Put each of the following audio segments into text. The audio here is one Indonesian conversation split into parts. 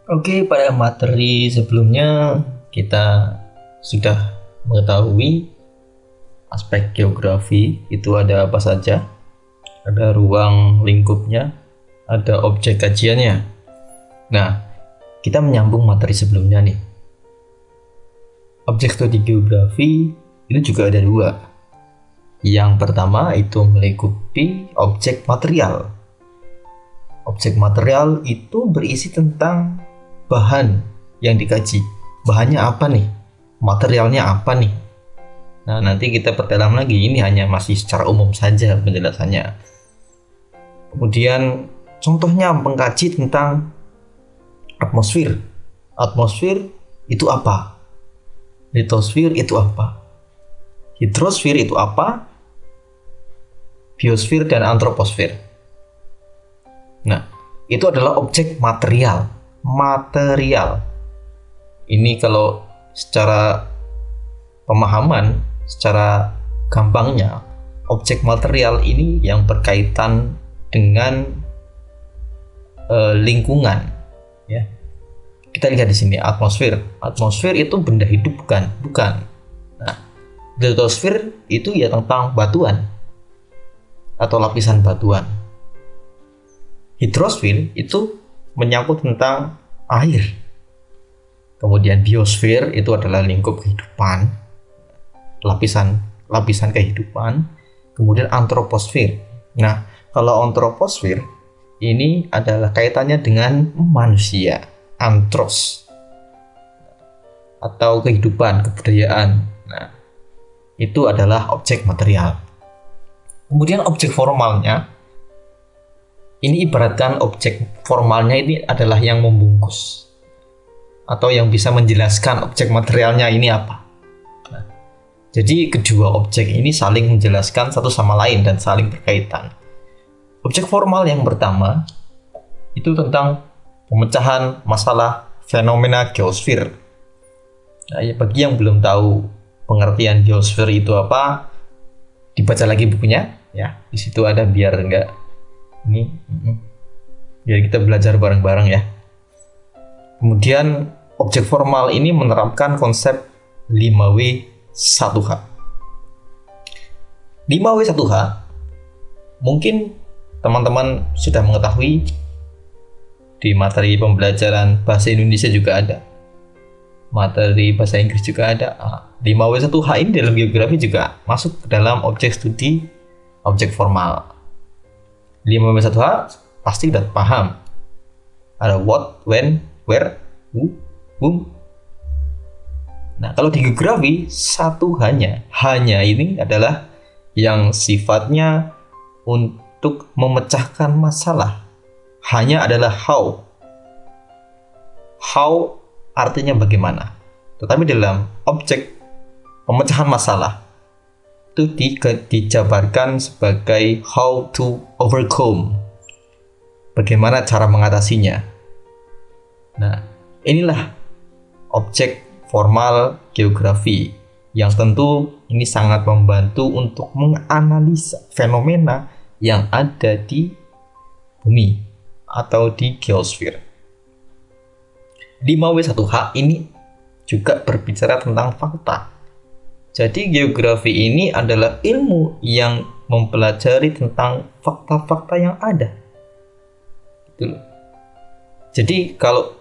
Oke, pada materi sebelumnya kita sudah mengetahui aspek geografi itu ada apa saja, ada ruang lingkupnya, ada objek kajiannya. Nah, kita menyambung materi sebelumnya nih. Objek studi geografi itu juga ada dua. Yang pertama itu melingkupi objek material. Objek material itu berisi tentang bahan yang dikaji. Bahannya apa nih? Materialnya apa nih? Nah, nanti kita perdalam lagi. Ini hanya masih secara umum saja penjelasannya. Kemudian contohnya mengkaji tentang atmosfer. Atmosfer itu apa? Litosfer itu apa? Hidrosfer itu apa? Biosfer dan antroposfer. Nah, itu adalah objek material. Material. Ini kalau secara pemahaman, secara gampangnya, objek material ini yang berkaitan dengan lingkungan. Ya, kita lihat di sini atmosfer. Atmosfer itu benda hidup bukan? Bukan. Nah, litosfer itu ya tentang batuan atau lapisan batuan. Hidrosfer itu menyangkut tentang air. Kemudian biosfer itu adalah lingkup kehidupan, lapisan kehidupan. Kemudian antroposfer. Nah, kalau antroposfer ini adalah kaitannya dengan manusia, antros atau kehidupan, kebudayaan. Nah, itu adalah objek material. Kemudian objek formalnya, ini ibaratkan objek formalnya ini adalah yang membungkus atau yang bisa menjelaskan objek materialnya ini apa. Nah, jadi kedua objek ini saling menjelaskan satu sama lain dan saling berkaitan. Objek formal yang pertama itu tentang pemecahan masalah fenomena geosfer. Nah, bagi yang belum tahu pengertian geosfer itu apa, dibaca lagi bukunya ya. Di situ ada biar enggak ini biar kita belajar bareng-bareng ya. Kemudian objek formal ini menerapkan konsep 5W1H. 5W1H mungkin teman-teman sudah mengetahui, di materi pembelajaran bahasa Indonesia juga ada, materi bahasa Inggris juga ada. 5W1H ini dalam geografi juga masuk ke dalam objek studi objek formal. 5W1H pasti udah paham. Ada what, when, where, who, whom. Nah, kalau di geografi satu hanya ini adalah yang sifatnya untuk memecahkan masalah. Hanya adalah how. How artinya bagaimana. Tetapi dalam objek pemecahan masalah itu dijabarkan sebagai how to overcome. Bagaimana cara mengatasinya. Nah, inilah objek formal geografi yang tentu ini sangat membantu untuk menganalisa fenomena yang ada di bumi atau di geosfer. 5W1H ini juga berbicara tentang fakta. Jadi geografi ini adalah ilmu yang mempelajari tentang fakta-fakta yang ada. Gitu loh. Jadi kalau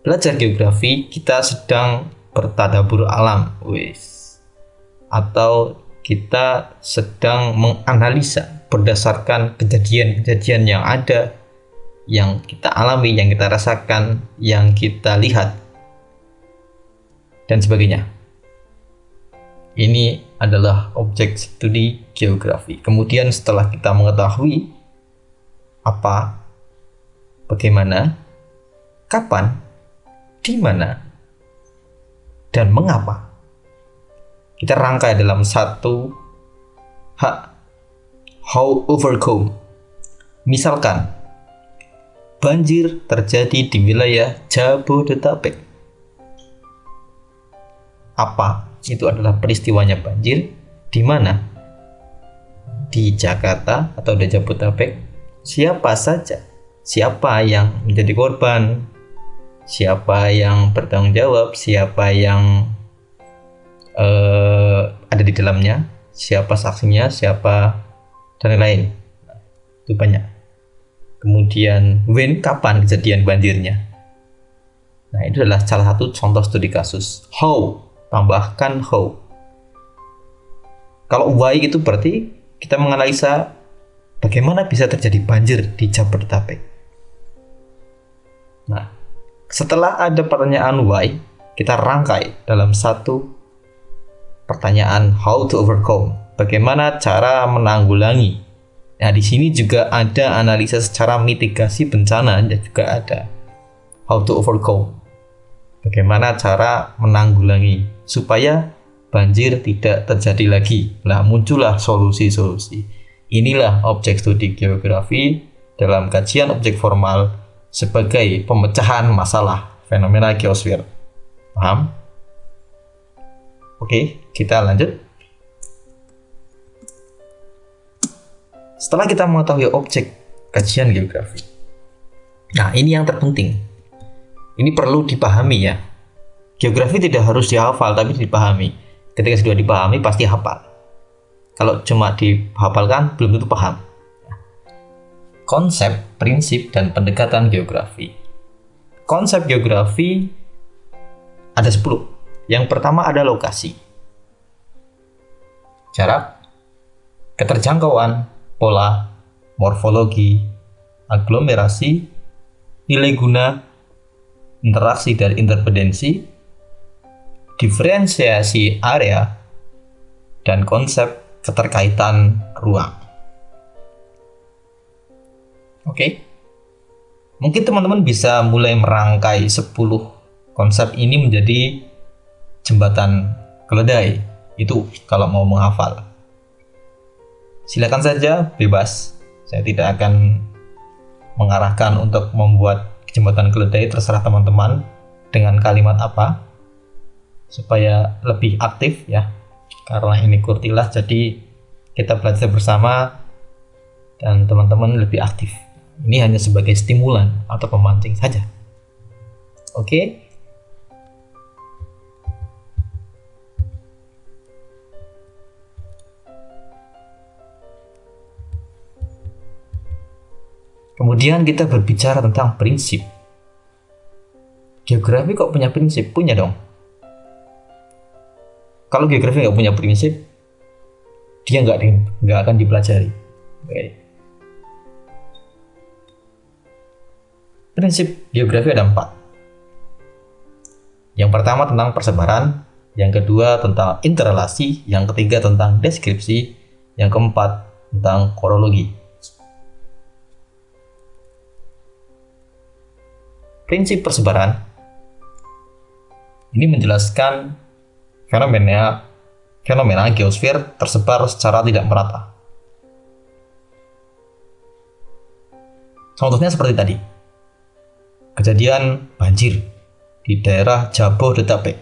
belajar geografi, kita sedang bertadabur alam, atau kita sedang menganalisa berdasarkan kejadian-kejadian yang ada, yang kita alami, yang kita rasakan, yang kita lihat, dan sebagainya. Ini adalah objek studi geografi. Kemudian setelah kita mengetahui apa, bagaimana, kapan, di mana, dan mengapa, kita rangkai dalam satu how overcome. Misalkan banjir terjadi di wilayah Jabodetabek. Apa itu adalah peristiwanya banjir? Di mana? Di Jakarta atau di Jabodetabek. Siapa saja? Siapa yang menjadi korban? siapa yang bertanggung jawab, siapa yang ada di dalamnya, siapa saksinya, siapa dan lain-lain. Itu banyak. Kemudian when, kapan kejadian banjirnya. Nah, itu adalah salah satu contoh studi kasus. How, tambahkan how. Kalau why itu berarti kita menganalisa bagaimana bisa terjadi banjir di Jabodetabek. Nah, setelah ada pertanyaan why, kita rangkai dalam satu pertanyaan how to overcome. Bagaimana cara menanggulangi. Nah, di sini juga ada analisa secara mitigasi bencana dan juga ada how to overcome. Bagaimana cara menanggulangi supaya banjir tidak terjadi lagi. Nah, muncullah solusi-solusi. Inilah objek studi geografi dalam kajian objek formal sebagai pemecahan masalah fenomena geosfer. Paham? Oke, kita lanjut. Setelah kita mengetahui objek kajian geografi, nah ini yang terpenting. Ini perlu dipahami ya. Geografi tidak harus dihafal, tapi dipahami. Ketika sudah dipahami, pasti hafal. Kalau cuma dihafalkan, belum tentu paham. Konsep, prinsip, dan pendekatan geografi. Konsep geografi ada 10. Yang pertama ada lokasi, jarak, keterjangkauan, pola, morfologi, aglomerasi, nilai guna, interaksi dan interdependensi, diferensiasi area, dan konsep keterkaitan ruang. Oke. Mungkin teman-teman bisa mulai merangkai 10 konsep ini menjadi jembatan keledai. Itu kalau mau menghafal. Silakan saja, bebas. Saya tidak akan mengarahkan untuk membuat jembatan keledai, terserah teman-teman dengan kalimat apa supaya lebih aktif ya. Karena ini kurtilah, jadi kita belajar bersama dan teman-teman lebih aktif. Ini hanya sebagai stimulan atau pemancing saja. Oke. Kemudian kita berbicara tentang prinsip. Geografi kok punya prinsip? Punya dong. Kalau geografi nggak punya prinsip, dia nggak akan dipelajari. Oke. Prinsip geografi ada 4. Yang pertama tentang persebaran, yang kedua tentang interrelasi, yang ketiga tentang deskripsi, yang keempat tentang kronologi. Prinsip persebaran ini menjelaskan fenomena geosfer tersebar secara tidak merata. Contohnya seperti tadi, kejadian banjir di daerah Jabodetabek.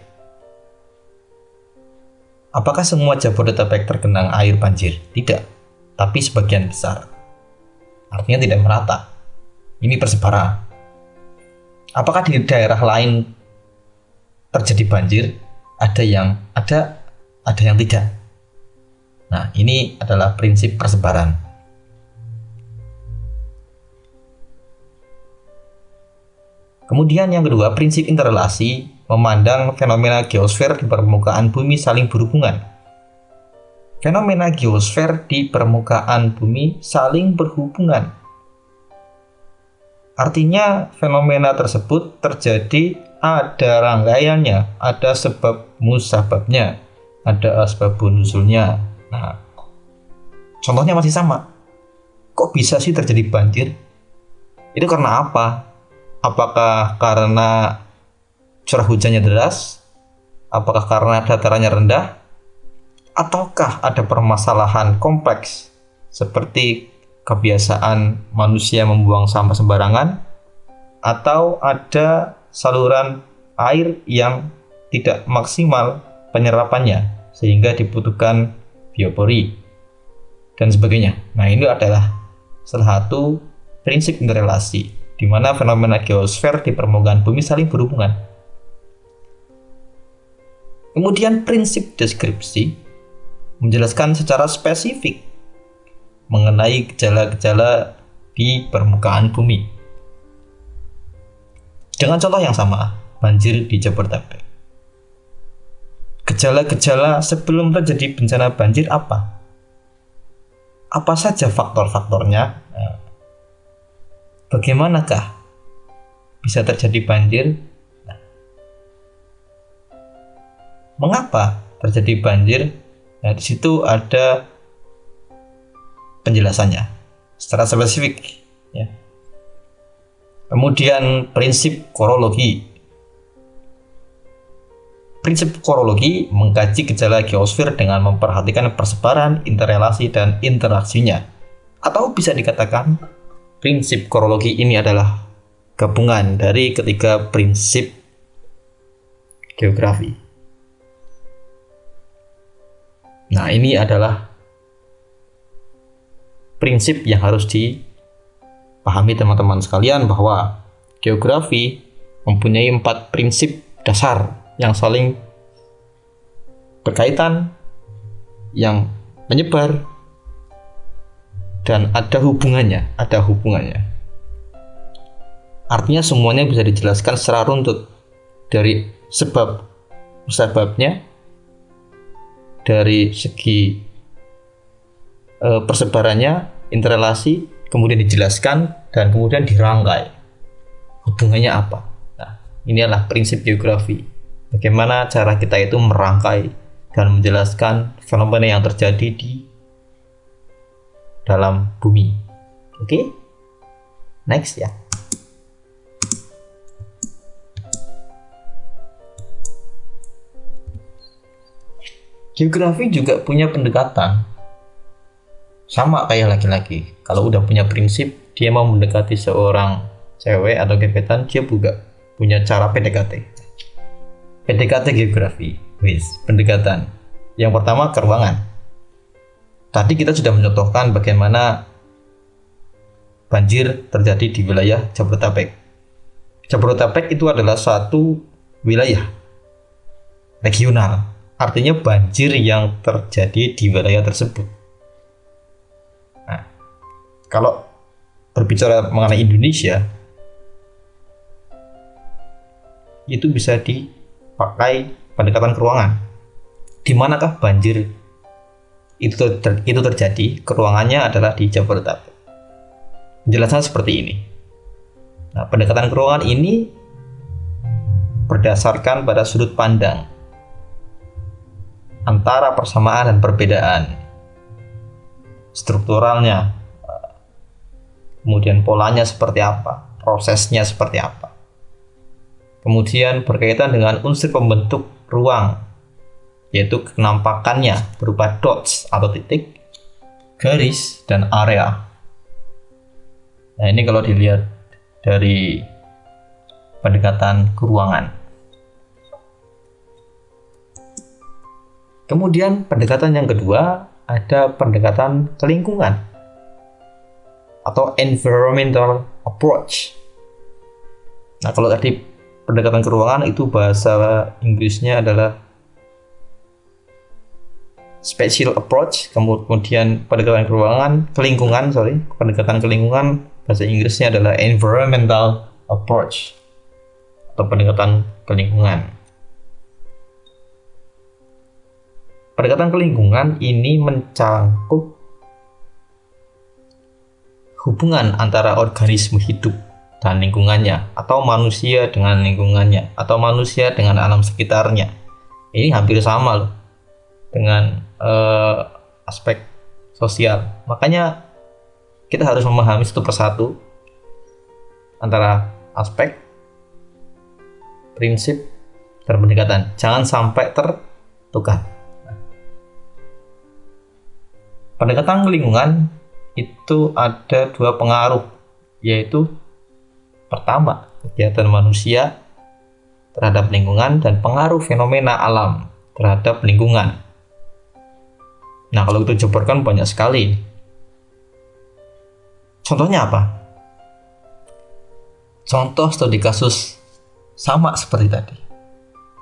Apakah semua Jabodetabek tergenang air banjir? Tidak, tapi sebagian besar. Artinya tidak merata. Ini persebaran. Apakah di daerah lain terjadi banjir? Ada yang tidak. Nah, ini adalah prinsip persebaran. Kemudian yang kedua, prinsip interrelasi memandang fenomena geosfer di permukaan bumi saling berhubungan. Fenomena geosfer di permukaan bumi saling berhubungan. Artinya fenomena tersebut terjadi ada rangkaiannya, ada sebab musababnya, ada asbabun nuzulnya. Nah, contohnya masih sama. Kok bisa sih terjadi banjir? Itu karena apa? Apakah karena curah hujannya deras? Apakah karena datarannya rendah? Ataukah ada permasalahan kompleks seperti kebiasaan manusia membuang sampah sembarangan, atau ada saluran air yang tidak maksimal penyerapannya sehingga dibutuhkan biopori dan sebagainya. Nah, ini adalah salah satu prinsip interrelasi. di mana fenomena geosfer di permukaan bumi saling berhubungan. Kemudian prinsip deskripsi menjelaskan secara spesifik mengenai gejala-gejala di permukaan bumi. Dengan contoh yang sama, banjir di Jabodetabek. Gejala-gejala sebelum terjadi bencana banjir apa? Apa saja faktor-faktornya? Bagaimanakah bisa terjadi banjir? Mengapa terjadi banjir? Nah, di situ ada penjelasannya secara spesifik, ya. Kemudian prinsip korologi. Prinsip korologi mengkaji gejala geosfer dengan memperhatikan persebaran, interrelasi, dan interaksinya. Atau bisa dikatakan, prinsip korologi ini adalah gabungan dari ketiga prinsip geografi. Nah, ini adalah prinsip yang harus dipahami teman-teman sekalian, bahwa geografi mempunyai 4 prinsip dasar yang saling berkaitan, yang menyebar, dan ada hubungannya. Artinya semuanya bisa dijelaskan secara runtut, dari sebabnya, dari segi persebarannya, interrelasi, kemudian dijelaskan, dan kemudian dirangkai hubungannya apa. Nah, ini adalah prinsip geografi. Bagaimana cara kita itu merangkai dan menjelaskan fenomena yang terjadi di dalam bumi. Oke? Next ya. Geografi juga punya pendekatan. Sama kayak laki-laki. Kalau udah punya prinsip, dia mau mendekati seorang cewek atau gebetan, dia juga punya cara PDKT. PDKT geografi, pendekatan. Yang pertama, ke ruangan. Tadi kita sudah mencontohkan bagaimana banjir terjadi di wilayah Jabodetabek. Jabodetabek itu adalah suatu wilayah regional, artinya banjir yang terjadi di wilayah tersebut. Nah, kalau berbicara mengenai Indonesia, itu bisa dipakai pendekatan ke ruangan. Di manakah banjir itu terjadi? Keruangannya adalah di Jabodetabek. Penjelasan seperti ini. Nah, pendekatan ke ruangan ini berdasarkan pada sudut pandang antara persamaan dan perbedaan strukturalnya, kemudian polanya seperti apa, prosesnya seperti apa. Kemudian berkaitan dengan unsur pembentuk ruang, yaitu kenampakannya berupa dots atau titik, garis, dan area. Nah, ini kalau dilihat dari pendekatan ke ruangan. Kemudian pendekatan yang kedua, ada pendekatan ke lingkungan atau environmental approach. Nah, kalau tadi pendekatan ke ruangan itu bahasa Inggrisnya adalah spatial approach, kemudian pendekatan ke ruangan, pendekatan ke lingkungan bahasa Inggrisnya adalah environmental approach atau pendekatan ke lingkungan. Pendekatan ke lingkungan ini mencangkup hubungan antara organisme hidup dan lingkungannya, atau manusia dengan lingkungannya, atau manusia dengan alam sekitarnya. Ini hampir sama loh dengan aspek sosial. Makanya kita harus memahami satu persatu antara aspek, prinsip, dan pendekatan. Jangan sampai tertukar. Pendekatan lingkungan itu ada 2 pengaruh, yaitu pertama, kegiatan manusia terhadap lingkungan, dan pengaruh fenomena alam terhadap lingkungan. Nah, kalau itu jabarkan banyak sekali. Contohnya apa? contoh studi kasus sama seperti tadi.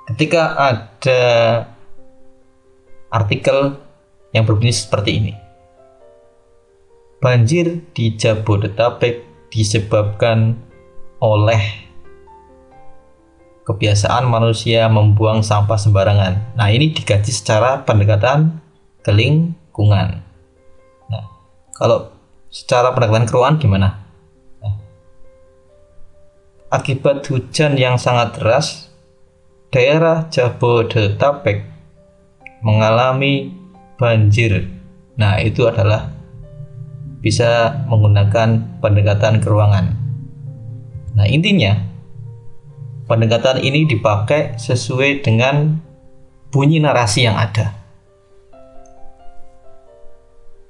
Ketika ada artikel yang berbunyi seperti ini. Banjir di Jabodetabek disebabkan oleh kebiasaan manusia membuang sampah sembarangan. Nah, ini digaji secara pendekatan ke lingkungan. Nah, kalau secara pendekatan keruan gimana? Nah, akibat hujan yang sangat deras, daerah Jabodetabek mengalami banjir. Nah, itu adalah bisa menggunakan pendekatan keruangan. Nah, intinya pendekatan ini dipakai sesuai dengan bunyi narasi yang ada.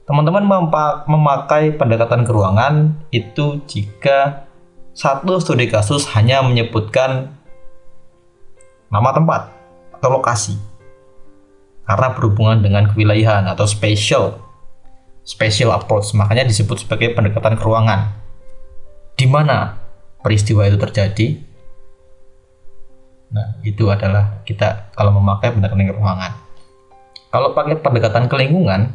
Teman-teman memakai pendekatan keruangan itu jika satu studi kasus hanya menyebutkan nama tempat atau lokasi karena berhubungan dengan kewilayahan atau special approach, makanya disebut sebagai pendekatan keruangan. Di mana peristiwa itu terjadi? Nah, itu adalah kita kalau memakai pendekatan keruangan. Kalau pakai pendekatan ke lingkungan,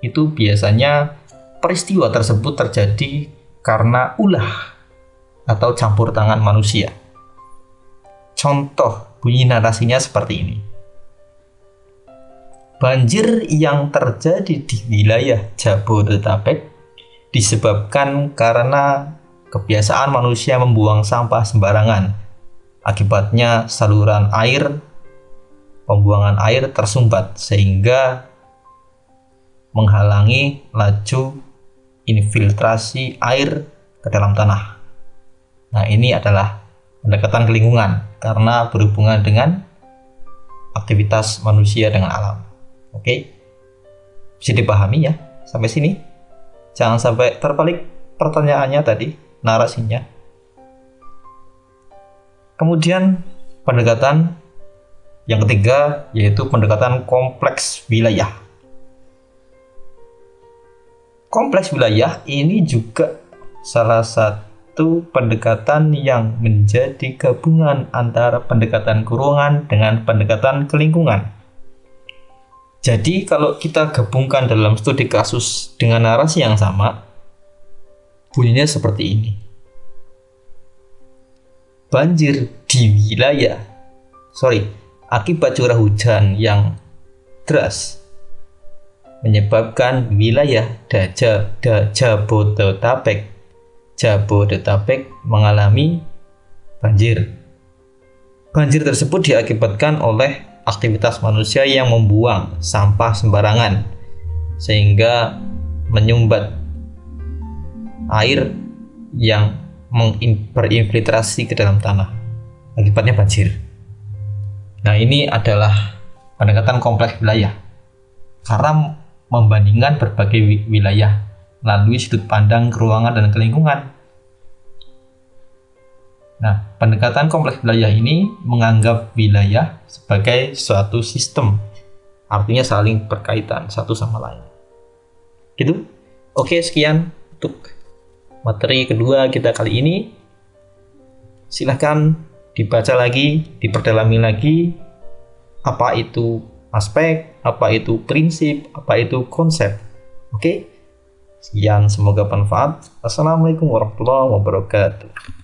itu biasanya peristiwa tersebut terjadi karena ulah atau campur tangan manusia. Contoh bunyi narasinya seperti ini. Banjir yang terjadi di wilayah Jabodetabek disebabkan karena kebiasaan manusia membuang sampah sembarangan. Akibatnya saluran air, pembuangan air tersumbat sehingga menghalangi laju infiltrasi air ke dalam tanah. Nah, ini adalah pendekatan ke lingkungan karena berhubungan dengan aktivitas manusia dengan alam. Oke, bisa dipahami ya sampai sini. Jangan sampai terbalik pertanyaannya tadi, narasinya. Kemudian pendekatan yang ketiga yaitu pendekatan kompleks wilayah. Kompleks wilayah ini juga salah satu pendekatan yang menjadi gabungan antara pendekatan keruangan dengan pendekatan ke lingkungan. Jadi kalau kita gabungkan dalam studi kasus dengan narasi yang sama, bunyinya seperti ini. Banjir di akibat curah hujan yang deras menyebabkan wilayah Jabodetabek mengalami banjir. Banjir tersebut diakibatkan oleh aktivitas manusia yang membuang sampah sembarangan sehingga menyumbat air yang berinfiltrasi ke dalam tanah. Akibatnya banjir. Nah, ini adalah pendekatan kompleks wilayah karena membandingkan berbagai wilayah melalui sudut pandang keruangan dan kelingkungan. Nah, pendekatan kompleks wilayah ini menganggap wilayah sebagai suatu sistem, artinya saling berkaitan satu sama lain. Gitu? Oke, sekian untuk materi kedua kita kali ini. Silahkan dibaca lagi, diperdalami lagi, apa itu aspek, apa itu prinsip, apa itu konsep. Oke? Sekian, semoga bermanfaat. Assalamualaikum warahmatullahi wabarakatuh.